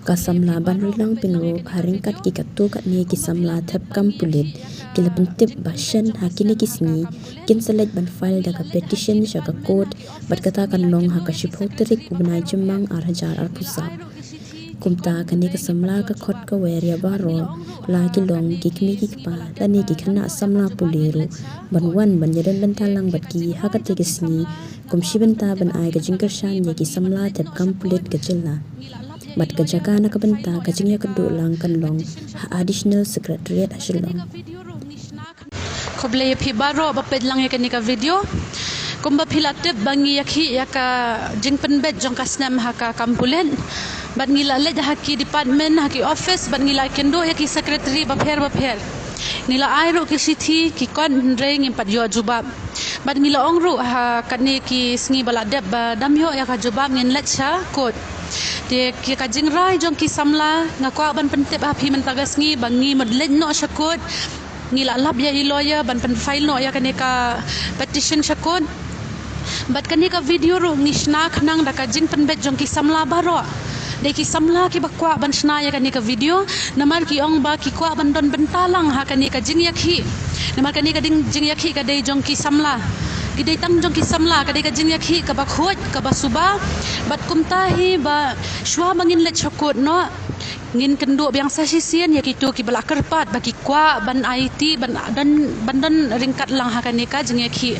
Kasamla banrilang pinro haringkat ki katu kat ni ki samla thep kam pulit kila pentip bashan hakini kisni kin select ban file daga petition shaka court bat kata kan long haka shiphoterik ubnai jemang arhajar arpusa kumta kani kasamla ka khot ka weria baro la ki long ki kmi ki pa lani ki khana samla puliru ban wan ban yadan ban talang bat ki hakate kisni kumshi benta ban ai ka jingkar shan ye ki samla thep kam pulit ka chilla bat ka jaka na ka benta ka jingya ka do lang kan long additional secretariat ashilong khoble phi baro baped lang ya kanika video kumba philate bangi yakhi yaka jingpen bet jong kasnam haka kampulen bat ngila le haki department haki office bat ngila kendo yaki secretary bapher nila airo ki sithi ki kon reng impat yo jubab bat ngila ongru ha kane ki sngi bala deb damyo yaka jubab ngin lecha kot de ki ka jingrai jong ki samla ngakwa ban pentep api mentagas ngi bangi modlen no shakot ngila lab ya lawyer ban pen file no ya kane ka petition shakot bat kane ka video ro nishna khnang da ka jing pen bet jong ki samla baro de ki samla ki bakwa ban shna ya kane ka video namar ki ong ba ki kwa ban don bentalang ha kane ka jing yakhi namar kane ka ding jing yakhi ka dei jong ki samla gidai tang jong ki samla kadai ka jing yakhi ka bakhot ka basuba bat kumta hi ba shwa bangin le chokot no ngin kendo biang sa sisian yakitu ki bala kerpat baki kwa ban IT ban dan ringkat lang hakane ka jing yakhi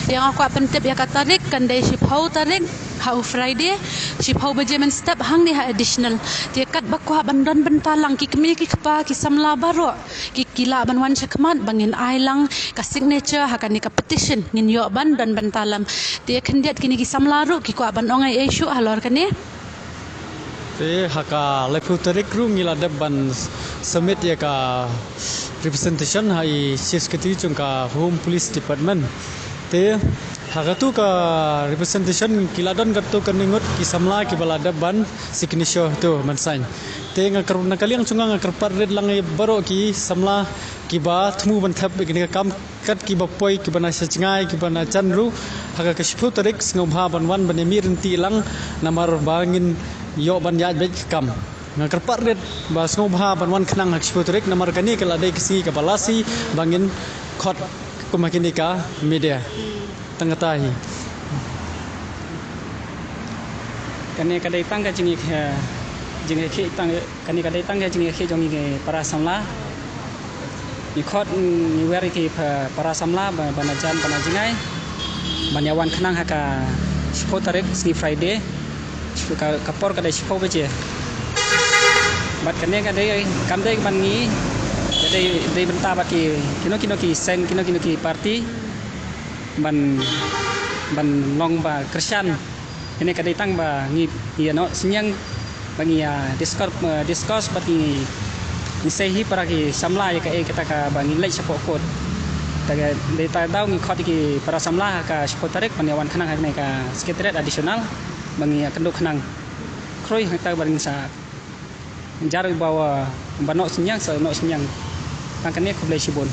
yang aku pentep ya katarik kan dai shipau tarik hau Friday shipau bejemen step hang ni ha additional dia kat bakwa bandan bentalang ki kemi ki kpa ki samla baro ki kila ban wan chakmat bangin ailang ka signature hakani ka petition ngin yo ban dan bentalam dia khendiat kini ki samla ru ki kwa ban ongai issue halor kane te haka lepu tarik ru ngila deb ban submit ya ka representation hai chief secretary chungka home police department te hagatu ka representation kiladon gatu kaningot ki samla ki balada ban signature tu man sign te ngakar nakaliang chunga ngakar par red lang baro ki samla ki ba thmu ban thap ki kam kat ki ba poi ki bana sachngai ki bana chanru haga ka shpu tarik ngobha ban wan ban mir ti lang namar bangin yo ban ya be kam ngakar par red ba ngobha ban wan khnang hak shpu tarik namar kani kala dai kisi ka balasi bangin khot kumakinika media tangatahi kani kadai tang ka jingi khe tang kani kadai tang ka jingi khe jongi ke para samla ni khot ni weri ke para samla banajan banajingai banyawan khnang haka shpo tarik sni Friday ka kapor kadai shpo beje bat kani kadai kamdai bangi kadai benta baki kino ki sen kino ki party ban long ba Christian ini kadai tang ba ngi ya no sinyang bangi ya discuss pati ni sehi para ki samla ya ka kita ka bangi lek support code daga data daw ngi khot ki para samla ka support tarik panyawan khanang hakne ka secretariat additional bangi ya kenduk khanang kroi hata bangi sa jar bawa banok sinyang sa no sinyang tangkane khoblai sibon